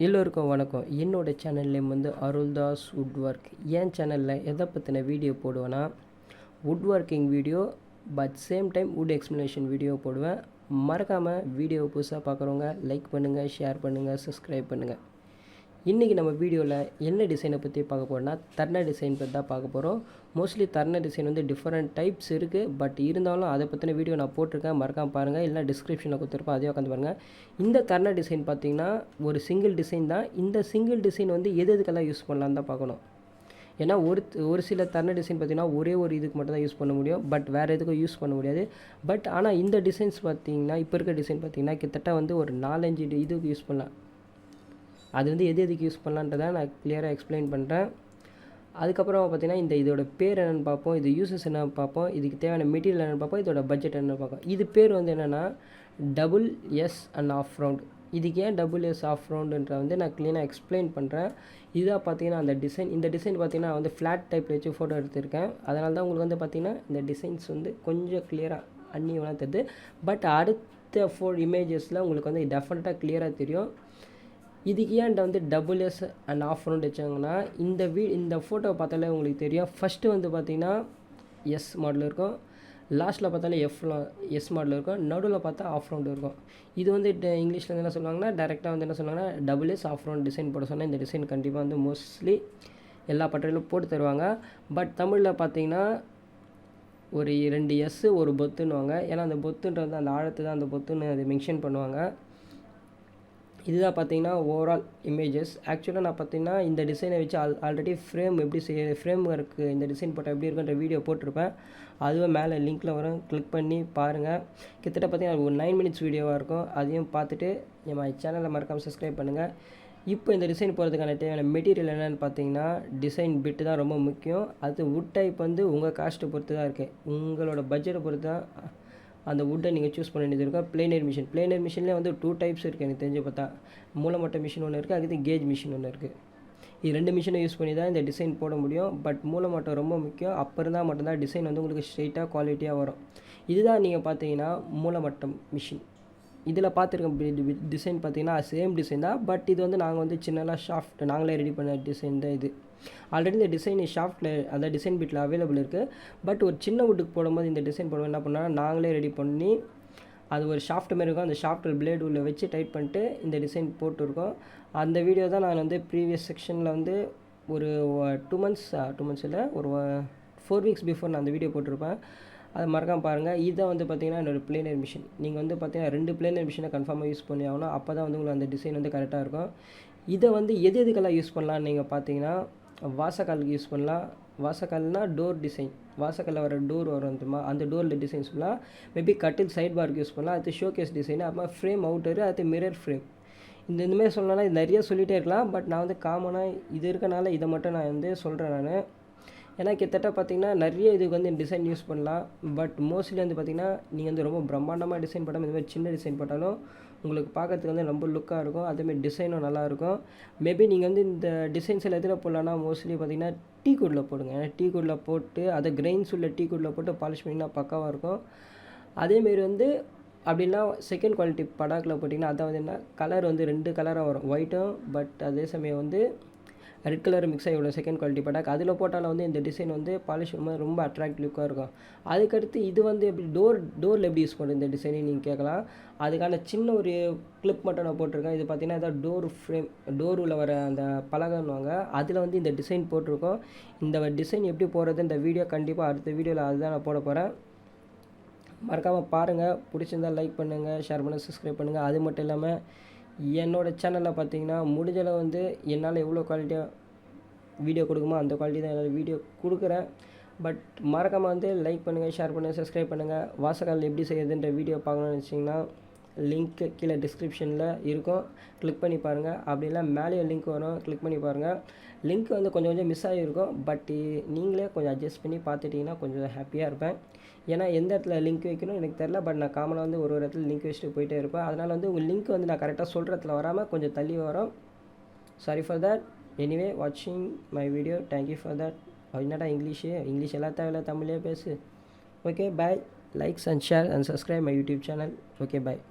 எல்லோருக்கும் வணக்கம். என்னோட சேனல் நேம் வந்து அருள்தாஸ் வுட் ஒர்க். என் சேனலில் எதை பற்றின வீடியோ போடுவேன்னா wood working video, but same time wood explanation video போடுவேன். மறக்காமல் வீடியோ புதுசாக பார்க்குறவங்க லைக் பண்ணுங்கள், ஷேர் பண்ணுங்கள், சப்ஸ்கிரைப் பண்ணுங்கள். இன்றைக்கி நம்ம வீடியோவில் என்ன டிசைனை பற்றி பார்க்க போகிறோம்னா தர்ண டிசைன் பற்றி தான் பார்க்க போகிறோம். மோஸ்ட்லி தர்ண டிசைன் வந்து டிஃப்ரெண்ட் டைப்ஸ் இருக்குது, பட் இருந்தாலும் அதை பற்றின வீடியோ நான் போட்டிருக்கேன். மறக்காமல் பாருங்கள், இல்லை டிஸ்கிரிப்ஷனில் கொடுத்துருப்பேன், அதே உட்காந்து பாருங்கள். இந்த தர்ண டிசைன் பார்த்திங்கன்னா ஒரு சிங்கிள் டிசைன் தான். இந்த சிங்கிள் டிசைன் வந்து எதுக்கெல்லாம் யூஸ் பண்ணலான்னு தான் பார்க்கணும். ஏன்னா ஒரு சில தர்ண டிசைன் பார்த்திங்கன்னா ஒரே ஒரு இதுக்கு மட்டும் தான் யூஸ் பண்ண முடியும், பட் வேறு எதுக்கும் யூஸ் பண்ண முடியாது. பட் ஆனால் இந்த டிசைன்ஸ் பார்த்திங்கன்னா இப்போ இருக்க டிசைன் பார்த்திங்கன்னா கிட்டத்தட்ட வந்து ஒரு 4-5 இதுக்கு யூஸ் பண்ணலாம். அது வந்து எதுக்கு யூஸ் பண்ணலான்றதை நான் கிளியராக எக்ஸ்பிளைன் பண்ணுறேன். அதுக்கப்புறம் பார்த்திங்கன்னா இதோட பேர் என்னென்னு பார்ப்போம், இது யூசஸ் என்ன பார்ப்போம், இதுக்கு தேவையான மெட்டீரியல் என்னென்னு பார்ப்போம், இதோட பட்ஜெட் என்னென்னு பார்ப்போம். இது பேர் வந்து என்னென்னா SS and ஆஃப் ரவுண்ட். இதுக்கு ஏன் SS ஆஃப் ரவுண்டுன்ற வந்து நான் க்ளீனாக எக்ஸ்பிளைன் பண்ணுறேன். இதாக பார்த்திங்கன்னா அந்த டிசைன், இந்த டிசைன் பார்த்திங்கன்னா வந்து ஃப்ளாட் டைப்பில் வச்சு ஃபோட்டோ எடுத்திருக்கேன். அதனால தான் உங்களுக்கு வந்து பார்த்திங்கன்னா இந்த டிசைன்ஸ் வந்து கொஞ்சம் கிளியராக அன்னியவனாக தெரியுது. பட் அடுத்த 4 இமேஜஸில் உங்களுக்கு வந்து டெஃபினட்டாக கிளியராக தெரியும். இதுக்கு ஏன் வந்து SS and ஆஃப் ரவுண்ட் வச்சாங்கன்னா இந்த ஃபோட்டோவை பார்த்தாலே உங்களுக்கு தெரியும். ஃபஸ்ட்டு வந்து பார்த்திங்கன்னா எஸ் மாடல் இருக்கும், லாஸ்ட்டில் பார்த்தாலே எஸ் மாடல் இருக்கும், நடுவில் பார்த்தா ஆஃப் ரவுண்டு இருக்கும். இது வந்து இங்கிலீஷில் வந்து என்ன சொல்லுவாங்கன்னா டேரெக்டாக வந்து என்ன சொல்லுவாங்கன்னா SS ஆஃப் ரவுண்ட் டிசைன் போட சொன்னால் இந்த டிசைன் கண்டிப்பாக வந்து மோஸ்ட்லி எல்லா பட்டறையிலும் போட்டு தருவாங்க. பட் தமிழில் பார்த்திங்கன்னா ஒரு 2 S ஒரு பொத்துன்னுவாங்க. ஏன்னா அந்த பொத்துன்றது அந்த ஆழத்து தான் அந்த பொத்துன்னு அது மென்ஷன் பண்ணுவாங்க. இதுதான் பார்த்திங்கன்னா ஓவரால் இமேஜஸ். ஆக்சுவலாக நான் பார்த்திங்கன்னா இந்த டிசைனை வச்சு ஆல்ரெடி ஃப்ரேம் எப்படி ஃப்ரேம் ஒர்க்கு இந்த டிசைன் போட்டால் எப்படி இருக்குன்ற வீடியோ போட்டிருப்பேன். அதுவும் மேலே லிங்க்கில் வரும், கிளிக் பண்ணி பாருங்கள். கிட்டத்தட்ட பார்த்திங்கன்னா ஒரு 9 மினிட்ஸ் வீடியோவாக இருக்கும். அதையும் பார்த்துட்டு என் சேனலை மறக்காமல் சப்ஸ்கிரைப் பண்ணுங்கள். இப்போ இந்த டிசைன் போகிறதுக்கான தேவையான மெட்டீரியல் என்னென்னு பார்த்தீங்கன்னா டிசைன் பிட்டு தான் ரொம்ப முக்கியம். அது வுட் டைப் வந்து உங்கள் காஸ்ட்டை பொறுத்து தான் இருக்குது, உங்களோட பட்ஜெட்டை பொறுத்து தான் அந்த வுட்டை நீங்கள் சூஸ் பண்ண வேண்டியது இருக்கும். பிளேனர் மிஷின்லேயே வந்து 2 டைப்ஸ் இருக்குது எனக்கு தெரிஞ்சு பார்த்தா. மூலமட்ட மிஷின் ஒன்று இருக்குது, அதுக்கு கேஜ் மிஷின் ஒன்று இருக்குது. இது 2 மிஷினை யூஸ் பண்ணி தான் இந்த டிசைன் போட முடியும். பட் மூலமட்டம் ரொம்ப முக்கியம். அப்போ இருந்தால் மட்டும்தான் டிசைன் வந்து உங்களுக்கு ஸ்ட்ரெயிட்டாக குவாலிட்டியாக வரும். இதுதான் நீங்கள் பார்த்தீங்கன்னா மூலமட்டம் மிஷின். இதில் பார்த்துருக்க டிசைன் பார்த்தீங்கன்னா சேம் டிசைன் தான். பட் இது வந்து நாங்கள் வந்து சின்னதாக ஷாஃப்ட் நாங்களே ரெடி பண்ண டிசைன் தான் இது. ஆல்ரெடி இந்த டிசைன் ஷாஃப்ட்டில் அந்த டிசைன் பிட்டில் அவைலபிள் இருக்குது. பட் ஒரு சின்ன வுட்டுக்கு போடும்போது இந்த டிசைன் போடுவோம் என்ன பண்ணால் நாங்களே ரெடி பண்ணி அது ஒரு ஷாஃப்ட் மாரி இருக்கும். அந்த ஷாஃப்ட் பிளேடு உள்ள வச்சு டைட் பண்ணிட்டு இந்த டிசைன் போட்டுருக்கோம். அந்த வீடியோ தான் நான் வந்து ப்ரீவியஸ் செக்ஷனில் வந்து ஒரு 2 மந்த்ஸ் இல்லை, ஒரு 4 வீக்ஸ் பிஃபோர் நான் அந்த வீடியோ போட்டிருப்பேன். அதை மறக்காமல் பாருங்கள். இதை வந்து பார்த்திங்கன்னா என்னோடய பிளேனர் மிஷின். நீங்கள் வந்து பார்த்திங்கன்னா 2 பிளேனர் மிஷினை கன்ஃபார்மாக யூஸ் பண்ணி ஆகணும். அப்போ தான் வந்து உங்களுக்கு அந்த டிசைன் வந்து கரெக்டாக இருக்கும். இதை வந்து எதுக்கெல்லாம் யூஸ் பண்ணலான்னு நீங்கள் பார்த்தீங்கன்னா வாசக்காலுக்கு யூஸ் பண்ணலாம். வாசக்கால்னால் டோர் டிசைன், வாசக்காலில் வர டோர் வரும் தெரியுமா, அந்த டோரில் டிசைன்ஸ் பண்ணலாம். மேபி கட்டில் சைட் பார்க்கு யூஸ் பண்ணலாம். அது ஷோகேஸ் டிசைன், அப்புறமா ஃப்ரேம் அவுட்டரு, அது மிரர் ஃப்ரேம். இந்தமாதிரி சொல்லணும்னா இது நிறைய சொல்லிகிட்டே இருக்கலாம். பட் நான் வந்து காமனாக இது இருக்கனால இதை மட்டும் நான் வந்து சொல்கிறேன் நான். ஏன்னா கிட்டத்தட்ட பார்த்திங்கன்னா நிறைய இதுக்கு வந்து டிசைன் யூஸ் பண்ணலாம். பட் மோஸ்ட்லி வந்து பார்த்திங்கன்னா நீங்கள் வந்து ரொம்ப பிரம்மாண்டமாக டிசைன் போட்டாமல் இந்த மாதிரி சின்ன டிசைன் போட்டாலும் உங்களுக்கு பார்க்கறதுக்கு வந்து ரொம்ப லுக்காக இருக்கும். அதேமாதிரி டிசைனும் நல்லாயிருக்கும். மேபி நீங்கள் வந்து இந்த டிசைன்ஸ் எல்லாம் எதில் போடலான்னா மோஸ்ட்லி பார்த்திங்கன்னா டீ குட்டில் போடுங்க. ஏன்னா டீ குட்டில் போட்டு அதை கிரெயின்ஸ் உள்ள டீ குட்டில் போட்டு பாலிஷ் பண்ணிங்கன்னா பக்காவாக இருக்கும். அதேமாரி வந்து அப்படின்னா செகண்ட் குவாலிட்டி படாக்கில் போட்டிங்கன்னா அதை வந்து என்ன கலர் வந்து 2 கலராக வரும், ஒயிட்டும் பட் அதே சமயம் வந்து ரெட் கலர் மிக்ஸ் ஆகி உள்ள செகண்ட் குவாலிட்டி படாக். அதில் போட்டாலும் வந்து இந்த டிசைன் வந்து பாலிஷ் ரொம்ப அட்ராக்டிவ் லுக்காக இருக்கும். அதுக்கடுத்து இது வந்து எப்படி டோரில் எப்படி யூஸ் பண்ணுறது இந்த டிசைனை நீங்கள் கேட்கலாம். அதுக்கான சின்ன ஒரு கிளிப் மட்டும் நான் போட்டிருக்கேன். இது பார்த்திங்கன்னா ஏதாவது டோர் ஃப்ரேம், டோர் உள்ள வர அந்த பலகைன்னுவாங்க, அதில் வந்து இந்த டிசைன் போட்டிருக்கோம். இந்த டிசைன் எப்படி போடுறது இந்த வீடியோ கண்டிப்பாக அடுத்த வீடியோவில் அதுதான் நான் போட போகிறேன். மறக்காமல் பாருங்கள். பிடிச்சிருந்தால் லைக் பண்ணுங்கள், ஷேர் பண்ணுங்கள், சப்ஸ்கிரைப் பண்ணுங்கள். அது மட்டும் இல்லாமல் என்னோடய சேனலில் பார்த்தீங்கன்னா முடிஞ்சளவு வந்து என்னால் எவ்வளோ குவாலிட்டியாக வீடியோ கொடுக்குமோ அந்த குவாலிட்டி தான் என்னால் வீடியோ கொடுக்குறேன். பட் மறக்காமல் வந்து லைக் பண்ணுங்கள், ஷேர் பண்ணுங்கள், சப்ஸ்கிரைப் பண்ணுங்கள். வாசக்கால் எப்படி செய்யுதுன்ற வீடியோ பார்க்கணும்னு வச்சிங்கன்னா லிங்க்கு கீழே டிஸ்கிரிப்ஷனில் இருக்கும், கிளிக் பண்ணி பாருங்கள். அப்படிலாம் மேலேயே லிங்க் வரும், கிளிக் பண்ணி பாருங்கள். லிங்க் வந்து கொஞ்சம் மிஸ் ஆகிருக்கும். பட் நீங்களே கொஞ்சம் அட்ஜஸ்ட் பண்ணி பார்த்துட்டிங்கன்னா கொஞ்சம் ஹாப்பியாக இருப்பேன். ஏன்னா எந்த இடத்துல லிங்க் வைக்கணும் எனக்கு தெரில. பட் நான் காமனாக வந்து ஒரு இடத்துல லிங்க் வச்சுட்டு போயிட்டே இருப்பேன். அதனால் வந்து உங்கள் லிங்க் வந்து நான் கரெக்டாக சொல்கிற இடத்துல வராமல் கொஞ்சம் தள்ளி வரும். Sorry for that. எனிவே வாட்சிங் my video, thank you for that. என்னடா இங்கிலீஷ் எல்லாம் தேவையில்ல, தமிழே பேசு. Okay bye. Likes and share and subscribe my YouTube channel. Okay bye.